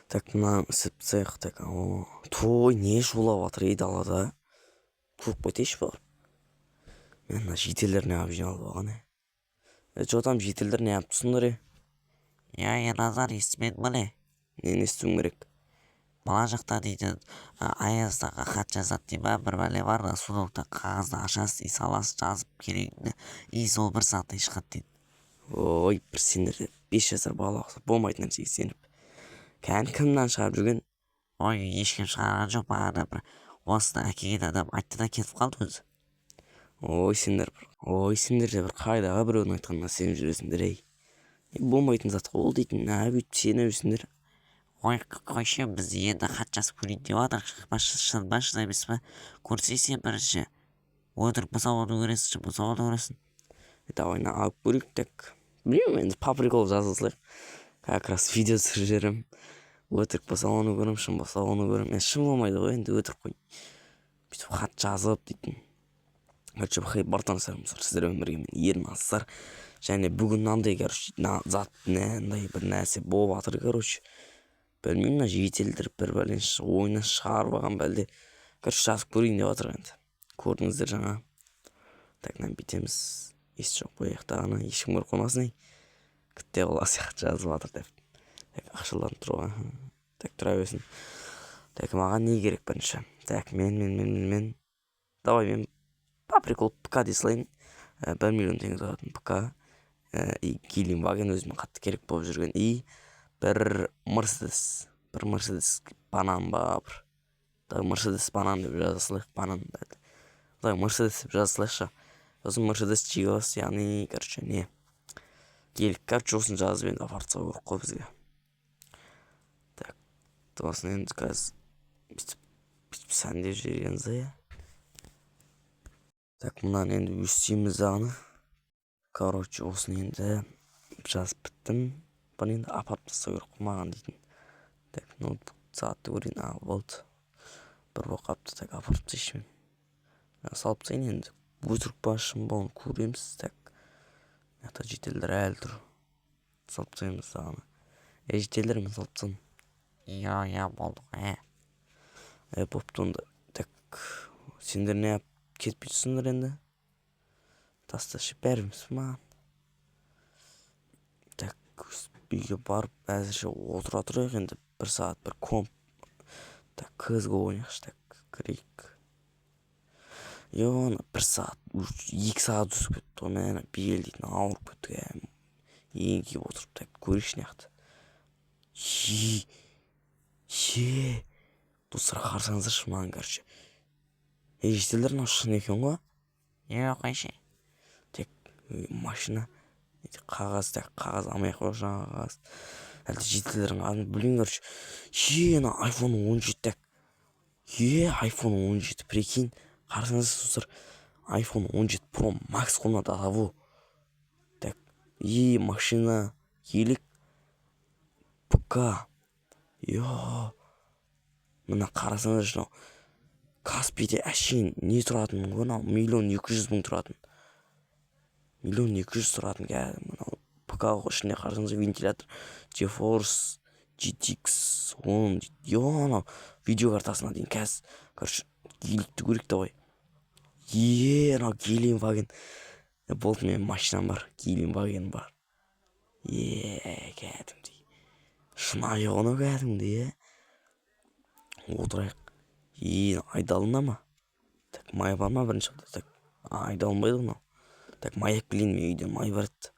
Так мына ісіп цех так той не шулап жатыр ей далада. Көріп кетейінші барып. Мен мына жетелер неғып жиналып алған Че там жетелдер неғып тұрсыңдар Я Назар естімен міне. Нені естуім керек? Бала жақта дейді Аяздағы хат жазады дей ма, бір бәле бар да судокта қағазды ашасыз, саласыз, жазып керегіңді, сол бір сағаттай шығады дейді. Ой, бір сендер де 5 жасар бала ұқсап болмайтын нәрсеге сеніп. Кімнен шығарып жүрген? Ой, ешкім шығарған жоқ, бағана бір осыны әкелген адам айтты да кетіп қалды өзі. Ой, сендер де бір қайдағы біреудің айтқанына сеніп жүресіңдер болмайтын зат ол дейтін бүйтіп сеніп жүрсіңдер. Ой, қойшы, біз енді хат жазып көрейін деп жатыр. Шын ба шын емес па? Көрсей сен бірінші өтірік болса оны көресің, шын болса оны көресің. Давай алып көрейік так. Білмеймін, енді по приколу жаза салайық. Как раз видео түсіріп жіберем. Өтірік болса оны көрем, шын болса оны көрем. Шын болмайды ғой, енді өтірік қой. Бүйтіп хат жазып дейтін. Короче, братан сіздермен бірге мен Ерназар. Және бүгін мынандай зат мынандай бір нәрсе болып жатыр, короче. Білмеймін, мына жетелдер бір бәлен ойына шығарып алған бәлде. Короче, жазып көрейін деп жатыр енді. Көрдіңіздер жаңа. Так, бүйтеміз. Ес жоқ бояқтағаны, ешкім көріп қоймасын Күтте бола сияқты жазып жатыр деп. Так, ақшаларын тұруға. Так, тұра берсін. Так, маған не керек бірінші? Так, мен. Давай, мен по прикол ПК дей салайын. 1 миллион теңге тұратын ПК. И Гелендваген өзіме қатты керек болып жүрген. И бір Мерседес банан ба бір. Давай Мерседес банан деп жаза салайық. Банан бәлді. Давай Мерседес деп жаза салайықшы. Сосын Мерседес Чигос, яғни, короче, не. Келік, короче, осын жазып енді апартса көріп қой бізге. Так, тосын енді қазір бүйтіп сәндеп жүргенізі. Так, мұнан енді өстейміз ағыны. Короче, осын енді жазып біттім. Бұны енді апарып тастау керек қоймаған дейтін. Так, ноутбук сағатты көрейін. Болды. Бір боқ қапты, так, апарып тастайшы мен. Салып тастайын енді. Өтірік па шын ба оны көреміз. Так, мына жетелдер әлі тұр. Салып тастаймыз ағыны. Жетелдер мен салып тастайын. Я, болды ғой. Бопты онда. Так, сендер не кетпей тұрсыңдар енді? Тасташы бәріміз маған. Так, үйге барып әзірше отыра тұрайық енді 1 сағат бір комп. Так, CSGO ойнайықшы, так, кірейік. Ана 1 сағат, 2 сағат өсіп кетті ғой, мен бел дейтін ауырып кетті еңкейіп отырып, так, көрейікші неяқты. Достар, қарсаңыздаршы маған, короче. Жетелдер мынау шын екен ғой? Қойшы. Так, машина. Қағаз, так, қағаз алмай қой жаңа қағаз. Әлде жетелердің атын білмеймін, короче. Ана iPhone 17, так. iPhone 17, прикинь. Қарсаңыз достар, iPhone 17 Pro Max қоймады ағаву. Так, машина, елік, ПК. Мына қарасаңыз жынау. Каспиде әшейін не тұратын ғой, 1,200,000 тұратын. 1,200,000 тұратын кәдімгі. ПК ішінде қарасаңыз вентилятор, GeForce GTX 10 дейді. Анау видео картасына дейін кәз. Короче, елікті көрек та ғой. Анау Гелендваген. Болды, мен машинам бар, Гелендваген бар. Кәдімдей. Шынайы оны кәдімдей, отырайық. Айдалына ма? Так, май бар ма бірінші? Так, айдалынбайды ғынау. Так, маяк білейін, мен үйден май бар еді.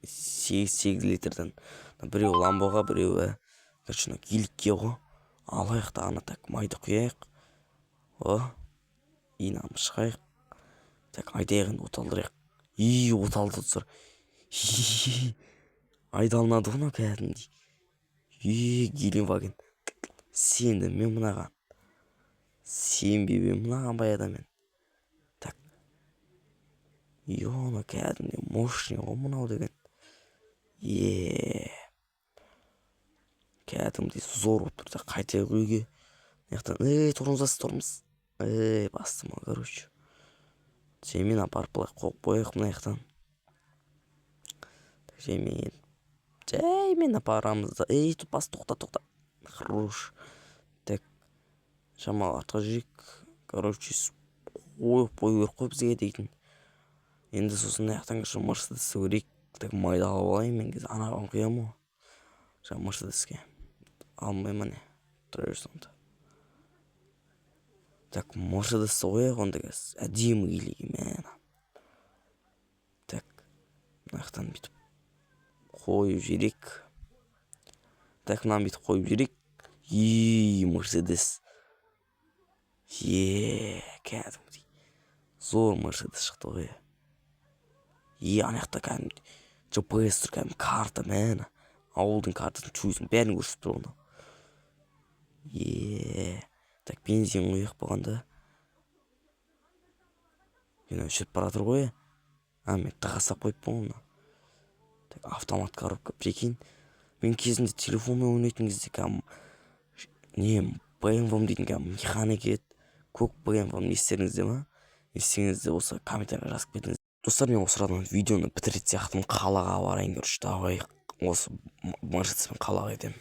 8 литрден. Біреу ламбоға, біреу короче, елікке ғой. Алайық тағына, так, майды құяйық. Инамыз шығайық. Так, айдайық енді оталдырайық. Оталды тұр. Айдалынады ғына кәдімдей. Гелендваген. Сенді мен мұнаған. Сенбейбен мұнаған баяда мен. Так. Ана кәдімдей мощный ғой мұнау деген. Кәдімдей зор отыр да қайтайық үйге. Тұрмыз. Бастым, короче. Жемен апарып қойып қойық мұнаяқтан. Так, жемен жаймен апарамыз да. Ей, тупас, тоқта. Хорош. Так, шамалы артқа жүрейік. Короче, қой бізге дейтін. Енді сосын аяқтан кейін Мерседесті көрейік. Так, майды алып алайын мен кезде анаған құямын ғой. Жаңа Мерседеске. Алмаймын не. Тұра берсін онда. Так, Мерседесті қояйық онда қазір. Әдемі келейік мен. Так, аяқтан бүйтіп қойып жіберейік. Так, мынаны бүйтіп қойып жіберейік. Мерседес. Кәдімгідей. Зор Мерседес шықты ғой. Ана жақта кәдімгі GPS тұр, кәдімгі карта мен. Ауылдың картасын чуйсын, бәрін көрсетіп тұр оны. Так, бензин қояқ болғанда. Мен өшіп баратыр ғой. Мен тағасап қойып болғанда. Так, автомат коробка, прикинь. Мен кезінде телефонмен ойнайтын кезде кәдімгі BMW дейтін кәдімгі механик еді. Көк BMW не естеріңізде ма? Естеріңізде болса комментарийға жазып кетіңіз. Достар, мен осы арадан видеоны бітіретін сияқтымын. Қалаға барайын, короче, давай осы Мерседеспен қалаға кетемін.